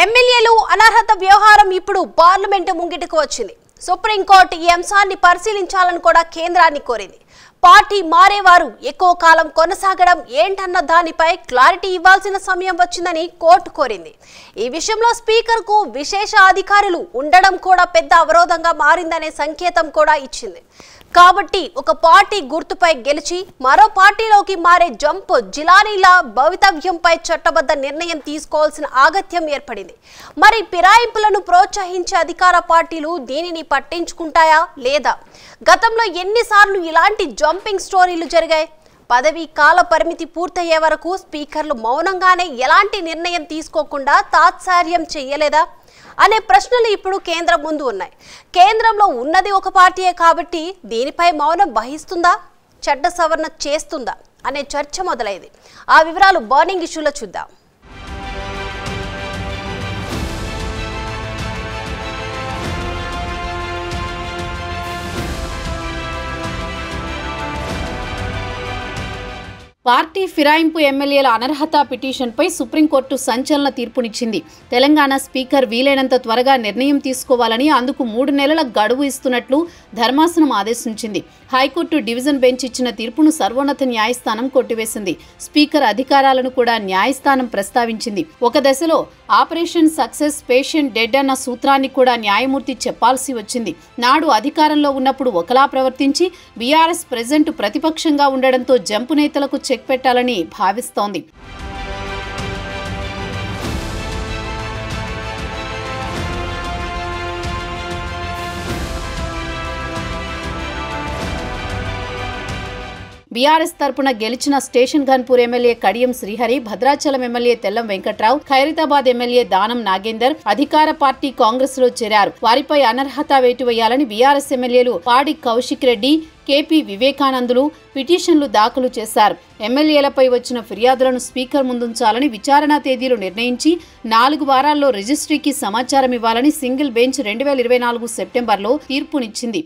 ఎమ్మెల్యేలు అనర్హత వ్యవహారం ఇప్పుడు పార్లమెంటు ముంగిటకు వచ్చింది. సుప్రీంకోర్టు ఈ అంశాన్ని పరిశీలించాలని కూడా కేంద్రాన్ని కోరింది. పార్టీ మారేవారు ఎక్కువ కాలం కొనసాగడం ఏంటన్న దానిపై క్లారిటీ ఇవ్వాల్సిన సమయం వచ్చిందని కోర్టు కోరింది. ఈ విషయంలో స్పీకర్కు విశేష అధికారులు ఉండడం కూడా పెద్ద అవరోధంగా మారిందనే సంకేతం కూడా ఇచ్చింది. కాబట్టి ఒక పార్టీ గుర్తుపై గెలిచి మరో పార్టీలోకి మారే జంప్ జిలానీల భవితవ్యంపై చట్టబద్ధ నిర్ణయం తీసుకోవాల్సిన ఆగత్యం ఏర్పడింది. మరి ఫిరాయింపులను ప్రోత్సహించే అధికార పార్టీలు దీనిని పట్టించుకుంటాయా లేదా? గతంలో ఎన్నిసార్లు ఇలాంటి జంపింగ్ స్టోరీలు జరిగాయి? పదవీ కాల పరిమితి పూర్తయ్యే వరకు స్పీకర్లు మౌనంగానే ఎలాంటి నిర్ణయం తీసుకోకుండా తాత్సార్యం చెయ్యలేదా అనే ప్రశ్నలు ఇప్పుడు కేంద్రం ముందు ఉన్నాయి. కేంద్రంలో ఉన్నది ఒక పార్టీయే కాబట్టి దీనిపై మౌనం వహిస్తుందా, చట్ట సవరణ చేస్తుందా అనే చర్చ మొదలైంది. ఆ వివరాలు బర్నింగ్ ఇష్యూలో చూద్దాం. పార్టీ ఫిరాయింపు ఎమ్మెల్యేల అనర్హత పిటిషన్పై సుప్రీంకోర్టు సంచలన తీర్పునిచ్చింది. తెలంగాణ స్పీకర్ వీలైనంత త్వరగా నిర్ణయం తీసుకోవాలని, అందుకు 3 నెలల గడువు ఇస్తున్నట్లు ధర్మాసనం ఆదేశించింది. హైకోర్టు డివిజన్ బెంచ్ ఇచ్చిన తీర్పును సర్వోన్నత న్యాయస్థానం కొట్టివేసింది. స్పీకర్ అధికారాలను కూడా న్యాయస్థానం ప్రస్తావించింది. ఒక దశలో ఆపరేషన్ సక్సెస్ పేషెంట్ డెడ్ అన్న సూత్రాన్ని కూడా న్యాయమూర్తి చెప్పాల్సి వచ్చింది. నాడు అధికారంలో ఉన్నప్పుడు ఒకలా ప్రవర్తించి బీఆర్ఎస్ ప్రెజెంట్ ప్రతిపక్షంగా ఉండడంతో జంపు నేతలకు చెక్ పెట్టాలని భావిస్తోంది. బీఆర్ఎస్ తరపున గెలిచిన station Ghanpur MLA Kadiyam Srihari, Bhadrachalam MLA Tellam Venkatrao, Khairatabad MLA Danam Nagender అధికార పార్టీ కాంగ్రెస్ లో చేరారు. వారిపై అనర్హత వేటు వేయాలని బీఆర్ఎస్ ఎమ్మెల్యేలు పాడి కౌశిక్ రెడ్డి, కేపీ వివేకానందులు పిటిషన్లు దాఖలు చేశారు. ఎమ్మెల్యేలపై వచ్చిన ఫిర్యాదులను స్పీకర్ ముందుంచాలని విచారణ తేదీలు నిర్ణయించి 4 వారాల్లో రిజిస్ట్రీకి సమాచారం ఇవ్వాలని సింగిల్ బెంచ్ 2024 సెప్టెంబర్లో తీర్పునిచ్చింది.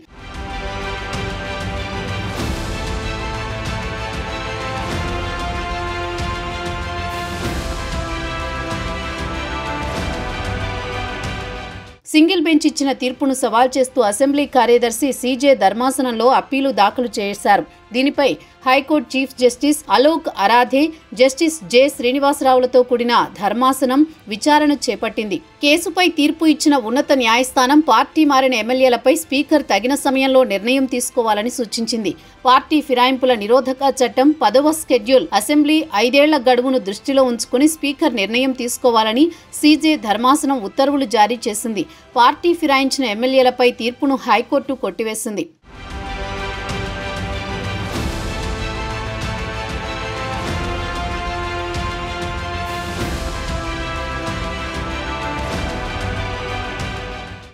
సింగిల్ బెంచ్ ఇచ్చిన తీర్పును సవాల్ చేస్తూ అసెంబ్లీ కార్యదర్శి సీజే ధర్మాసనంలో అప్పీలు దాఖలు చేశారు. దీనిపై high court chief justice Alok Aradhe, justice J శ్రీనివాసరావులతో కూడిన ధర్మాసనం విచారణ చేపట్టింది. కేసుపై తీర్పు ఇచ్చిన ఉన్నత న్యాయస్థానం పార్టీ మారిన ఎమ్మెల్యేలపై స్పీకర్ తగిన సమయంలో నిర్ణయం తీసుకోవాలని సూచించింది. పార్టీ ఫిరాయింపుల నిరోధక చట్టం 10వ షెడ్యూల్ అసెంబ్లీ 5 ఏళ్ల గడువును దృష్టిలో ఉంచుకుని స్పీకర్ నిర్ణయం తీసుకోవాలని సీజే ధర్మాసనం ఉత్తర్వులు జారీ చేసింది. పార్టీ ఫిరాయించిన ఎమ్మెల్యేలపై తీర్పును హైకోర్టు కొట్టివేసింది.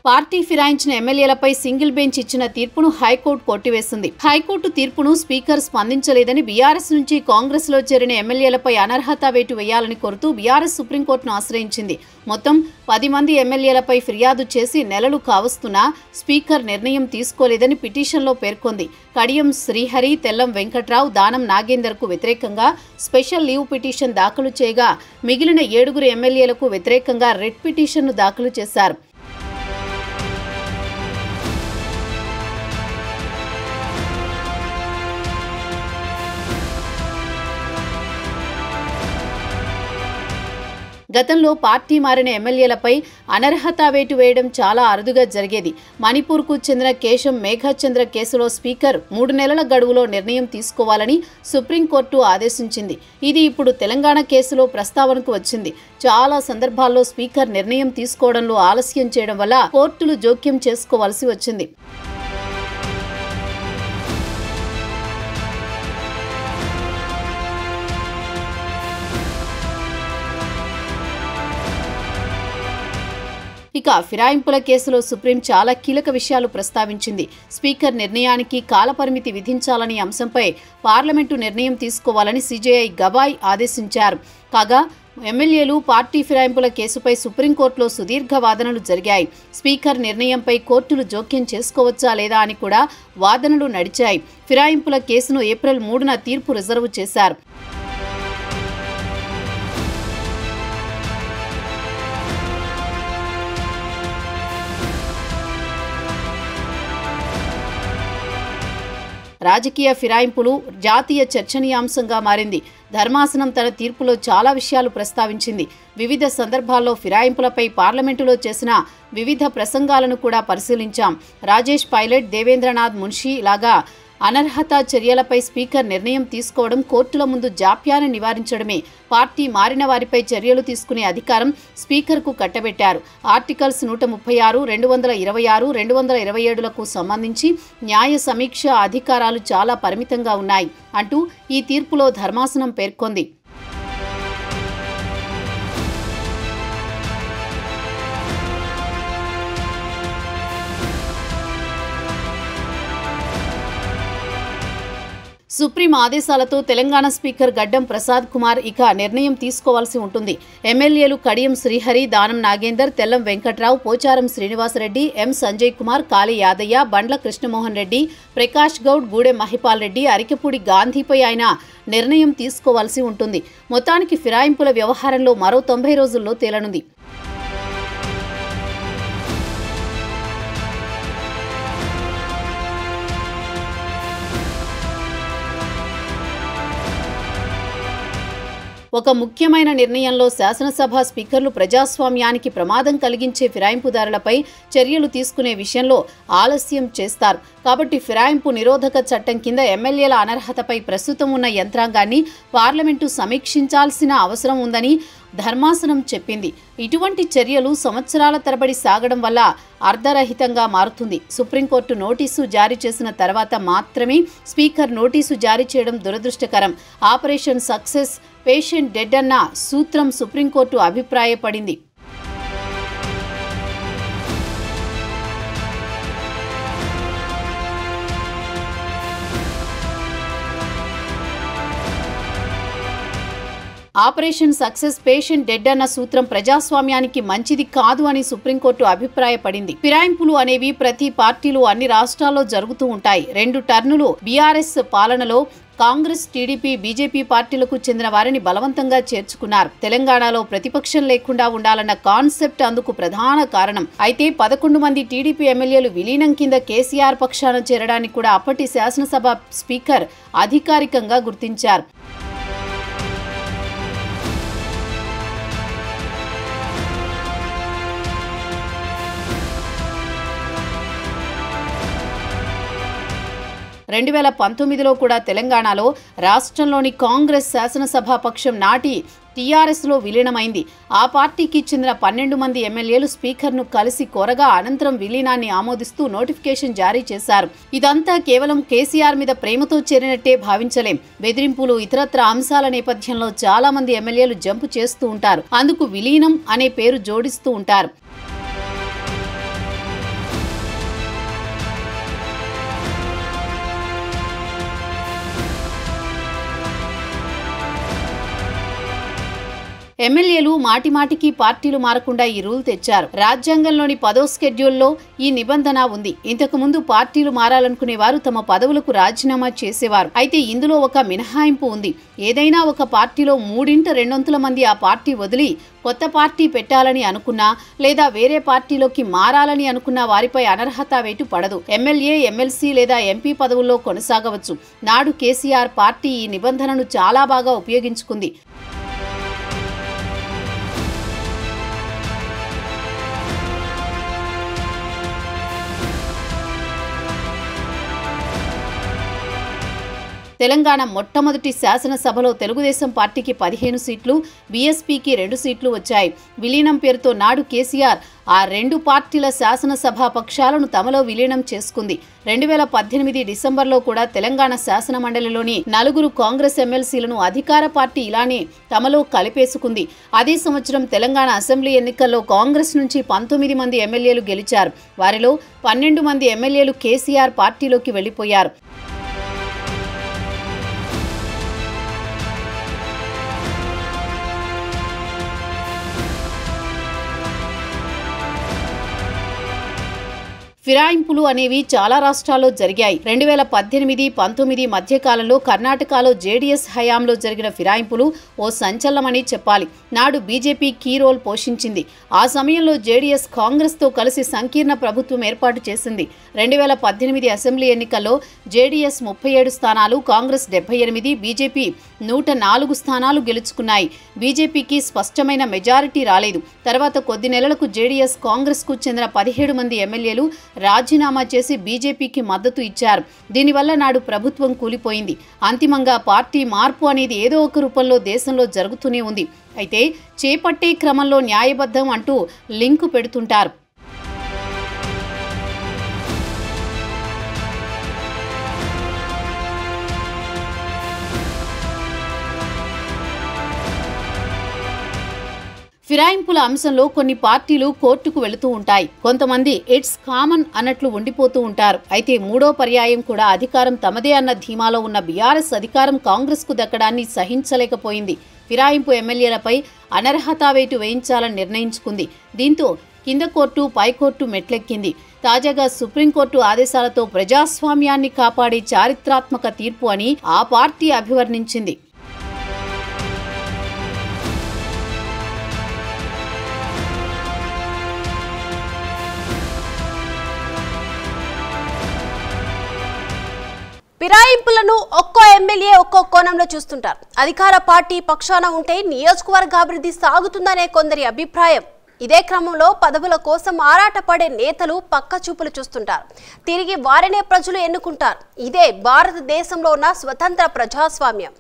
పార్టీ ఫిరాయించిన ఎమ్మెల్యేలపై సింగిల్ బెంచ్ ఇచ్చిన తీర్పును హైకోర్టు కొట్టివేసింది. హైకోర్టు తీర్పును స్పీకర్ స్పందించలేదని బీఆర్ఎస్ నుంచి కాంగ్రెస్ లో చేరిన ఎమ్మెల్యేలపై అనర్హత వేటు వేయాలని కోరుతూ బీఆర్ఎస్ సుప్రీంకోర్టును ఆశ్రయించింది. మొత్తం 10 మంది ఎమ్మెల్యేలపై ఫిర్యాదు చేసి నెలలు కావస్తున్నా స్పీకర్ నిర్ణయం తీసుకోలేదని పిటిషన్లో పేర్కొంది. కడియం శ్రీహరి, తెల్లం వెంకట్రావు, దానం నాగేందర్ కు వ్యతిరేకంగా స్పెషల్ లీవ్ పిటిషన్ దాఖలు చేయగా మిగిలిన 7 ఎమ్మెల్యేలకు వ్యతిరేకంగా రెడ్ పిటిషన్ను దాఖలు చేశారు. గతంలో పార్టీ మారిన ఎమ్మెల్యేలపై అనర్హత వేటు వేయడం చాలా అరుదుగా జరిగేది. మణిపూర్కు చెందిన కేశం మేఘచంద్ర కేసులో స్పీకర్ 3 నెలల గడువులో నిర్ణయం తీసుకోవాలని సుప్రీంకోర్టు ఆదేశించింది. ఇది ఇప్పుడు తెలంగాణ కేసులో ప్రస్తావనకు వచ్చింది. చాలా సందర్భాల్లో స్పీకర్ నిర్ణయం తీసుకోవడంలో ఆలస్యం చేయడం వల్ల కోర్టులు జోక్యం చేసుకోవాల్సి వచ్చింది. ఇక ఫిరాయింపుల కేసులో సుప్రీం చాలా కీలక విషయాలు ప్రస్తావించింది. స్పీకర్ నిర్ణయానికి కాలపరిమితి విధించాలనే అంశంపై పార్లమెంటు నిర్ణయం తీసుకోవాలని సిజేఐ గవాయ్ ఆదేశించారు. కాగా ఎమ్మెల్యేలు పార్టీ ఫిరాయింపుల కేసుపై సుప్రీంకోర్టులో సుదీర్ఘ వాదనలు జరిగాయి. స్పీకర్ నిర్ణయంపై కోర్టులు జోక్యం చేసుకోవచ్చా లేదా అని కూడా వాదనలు నడిచాయి. ఫిరాయింపుల కేసును ఏప్రిల్ 3న తీర్పు రిజర్వ్ చేశారు. రాజకీయ ఫిరాయింపులు జాతీయ చర్చనీయాంశంగా మారింది. ధర్మాసనం తన తీర్పులో చాలా విషయాలు ప్రస్తావించింది. వివిధ సందర్భాల్లో ఫిరాయింపులపై పార్లమెంటులో చేసిన వివిధ ప్రసంగాలను కూడా పరిశీలించాం. రాజేష్ పైలట్, దేవేంద్రనాథ్ మున్షి లాగా అనర్హత చర్యలపై స్పీకర్ నిర్ణయం తీసుకోవడం కోర్టుల ముందు జాప్యాన్ని నివారించడమే. పార్టీ మారిన వారిపై చర్యలు తీసుకునే అధికారం స్పీకర్కు కట్టబెట్టారు. ఆర్టికల్స్ 136, 226, 227లకు సంబంధించి న్యాయ సమీక్ష అధికారాలు చాలా పరిమితంగా ఉన్నాయి అంటూ ఈ తీర్పులో ధర్మాసనం పేర్కొంది. సుప్రీం ఆదేశాలతో తెలంగాణ స్పీకర్ గడ్డం ప్రసాద్ కుమార్ ఇక నిర్ణయం తీసుకోవాల్సి ఉంటుంది. ఎమ్మెల్యేలు కడియం శ్రీహరి, దానం నాగేందర్, తెల్లం వెంకట్రావు, పోచారం శ్రీనివాసరెడ్డి, ఎం సంజయ్ కుమార్, కాళీ యాదయ్య, బండ్ల కృష్ణమోహన్ రెడ్డి, ప్రకాష్ గౌడ్, గూడెం మహిపాల్ రెడ్డి, అరికెపూడి గాంధీపై ఆయన నిర్ణయం తీసుకోవాల్సి ఉంటుంది. మొత్తానికి ఫిరాయింపుల వ్యవహారంలో మరో 90 రోజుల్లో తేలనుంది. ఒక ముఖ్యమైన నిర్ణయంలో శాసనసభ స్పీకర్లు ప్రజాస్వామ్యానికి ప్రమాదం కలిగించే ఫిరాయింపుదారులపై చర్యలు తీసుకునే విషయంలో ఆలస్యం చేస్తారు. కాబట్టి ఫిరాయింపు నిరోధక చట్టం కింద ఎమ్మెల్యేల అనర్హతపై ప్రస్తుతం ఉన్న యంత్రాంగాన్ని పార్లమెంటు సమీక్షించాల్సిన అవసరం ఉందని ధర్మాసనం చెప్పింది. ఇటువంటి చర్యలు సంవత్సరాల తరబడి సాగడం వల్ల అర్ధరహితంగా మారుతుంది. సుప్రీంకోర్టు నోటీసు జారీ చేసిన తర్వాత మాత్రమే స్పీకర్ నోటీసు జారీ చేయడం దురదృష్టకరం. ఆపరేషన్ సక్సెస్, పేషెంట్ డెడ్ అన్న సూత్రం సుప్రీంకోర్టు అభిప్రాయపడింది. ఆపరేషన్ సక్సెస్, పేషెంట్ డెడ్ అన్న సూత్రం ప్రజాస్వామ్యానికి మంచిది కాదు అని సుప్రీంకోర్టు అభిప్రాయపడింది. ఫిరాయింపులు అనేవి ప్రతి పార్టీలు అన్ని రాష్ట్రాల్లో జరుగుతూ ఉంటాయి. 2 టర్నులు బీఆర్ఎస్ పాలనలో కాంగ్రెస్, టీడీపీ, బీజేపీ పార్టీలకు చెందిన వారిని బలవంతంగా చేర్చుకున్నారు. తెలంగాణలో ప్రతిపక్షం లేకుండా ఉండాలన్న కాన్సెప్ట్ అందుకు ప్రధాన కారణం. అయితే 11 మంది టీడీపీ ఎమ్మెల్యేలు విలీనం కింద కేసీఆర్ పక్షాన చేరడాన్ని కూడా అప్పటి శాసనసభ స్పీకర్ అధికారికంగా గుర్తించారు. రెండు 2019లో కూడా తెలంగాణలో రాష్ట్రంలోని కాంగ్రెస్ శాసనసభా పక్షం నాటి టీఆర్ఎస్లో విలీనమైంది. ఆ పార్టీకి చెందిన 12 మంది ఎమ్మెల్యేలు స్పీకర్ను కలిసి కోరగా అనంతరం విలీనాన్ని ఆమోదిస్తూ నోటిఫికేషన్ జారీ చేశారు. ఇదంతా కేవలం కేసీఆర్ మీద ప్రేమతో చేరినట్టే భావించలేం. బెదిరింపులు, ఇతరత్ర అంశాల నేపథ్యంలో చాలా మంది ఎమ్మెల్యేలు జంపు చేస్తూ ఉంటారు. అందుకు విలీనం అనే పేరు జోడిస్తూ ఉంటారు. ఎమ్మెల్యేలు మాటిమాటికి పార్టీలు మారకుండా ఈ రూల్ తెచ్చారు. రాజ్యాంగంలోని 10వ షెడ్యూల్లో ఈ నిబంధన ఉంది. ఇంతకుముందు పార్టీలు మారాలనుకునే వారు తమ పదవులకు రాజీనామా చేసేవారు. అయితే ఇందులో ఒక మినహాయింపు ఉంది. ఏదైనా ఒక పార్టీలో 3/2 మంది ఆ పార్టీ వదిలి కొత్త పార్టీ పెట్టాలని అనుకున్నా లేదా వేరే పార్టీలోకి మారాలని అనుకున్న వారిపై అనర్హత వేటు పడదు. ఎమ్మెల్యే, ఎమ్మెల్సీ లేదా ఎంపీ పదవుల్లో కొనసాగవచ్చు. నాడు కేసీఆర్ పార్టీ ఈ నిబంధనను చాలా బాగా ఉపయోగించుకుంది. తెలంగాణ మొట్టమొదటి శాసనసభలో తెలుగుదేశం పార్టీకి 15 సీట్లు, బీఎస్పీకి 2 సీట్లు వచ్చాయి. విలీనం పేరుతో నాడు కేసీఆర్ ఆ 2 పార్టీల శాసనసభా పక్షాలను తమలో విలీనం చేసుకుంది. 2018 డిసెంబర్లో కూడా తెలంగాణ శాసన మండలిలోని 4 కాంగ్రెస్ ఎమ్మెల్సీలను అధికార పార్టీ ఇలానే తమలో కలిపేసుకుంది. అదే సంవత్సరం తెలంగాణ అసెంబ్లీ ఎన్నికల్లో కాంగ్రెస్ నుంచి 19 మంది ఎమ్మెల్యేలు గెలిచారు. వారిలో 12 మంది ఎమ్మెల్యేలు కేసీఆర్ పార్టీలోకి వెళ్లిపోయారు. ఫిరాయింపులు అనేవి చాలా రాష్ట్రాల్లో జరిగాయి. 2018-19 మధ్యకాలంలో కర్ణాటకలో జేడీఎస్ హయాంలో జరిగిన ఫిరాయింపులు ఓ సంచలనమని చెప్పాలి. నాడు బీజేపీ కీ రోల్ పోషించింది. ఆ సమయంలో జేడీఎస్ కాంగ్రెస్తో కలిసి సంకీర్ణ ప్రభుత్వం ఏర్పాటు చేసింది. 2018 అసెంబ్లీ ఎన్నికల్లో జేడీఎస్ 37 స్థానాలు, కాంగ్రెస్ 78, బీజేపీ 104 స్థానాలు గెలుచుకున్నాయి. బీజేపీకి స్పష్టమైన మెజారిటీ రాలేదు. తర్వాత కొద్ది నెలలకు జేడీఎస్ కాంగ్రెస్కు చెందిన 17 మంది ఎమ్మెల్యేలు రాజీనామా చేసి బీజేపీకి మద్దతు ఇచ్చారు. దీనివల్ల నాడు ప్రభుత్వం కూలిపోయింది. అంతిమంగా పార్టీ మార్పు అనేది ఏదో ఒక రూపంలో దేశంలో జరుగుతూనే ఉంది. అయితే చేపట్టే క్రమంలో న్యాయబద్ధం అంటూ లింకు పెడుతుంటారు. ఫిరాయింపుల అంశంలో కొన్ని పార్టీలు కోర్టుకు వెళుతూ ఉంటాయి. కొంతమంది ఇట్స్ కామన్ అన్నట్లు ఉండిపోతూ ఉంటారు. అయితే మూడో పర్యాయం కూడా అధికారం తమదే అన్న ధీమాలో ఉన్న బీఆర్ఎస్ అధికారం కాంగ్రెస్కు దక్కడాన్ని సహించలేకపోయింది. ఫిరాయింపు ఎమ్మెల్యేలపై అనర్హతా వేటు వేయించాలని నిర్ణయించుకుంది. దీంతో కింద కోర్టు, పైకోర్టు మెట్లెక్కింది. తాజాగా సుప్రీంకోర్టు ఆదేశాలతో ప్రజాస్వామ్యాన్ని కాపాడే చారిత్రాత్మక తీర్పు అని ఆ పార్టీ అభివర్ణించింది. ఫిరాయింపులను ఒక్కో ఎమ్మెల్యే ఒక్కో కోణంలో చూస్తుంటారు. అధికార పార్టీ పక్షాన ఉంటే నియోజకవర్గ అభివృద్ధి సాగుతుందనే కొందరి అభిప్రాయం. ఇదే క్రమంలో పదవుల కోసం ఆరాటపడే నేతలు పక్క చూపులు చూస్తుంటారు. తిరిగి వారినే ప్రజలు ఎన్నుకుంటారు. ఇదే భారతదేశంలో ఉన్న స్వతంత్ర ప్రజాస్వామ్యం.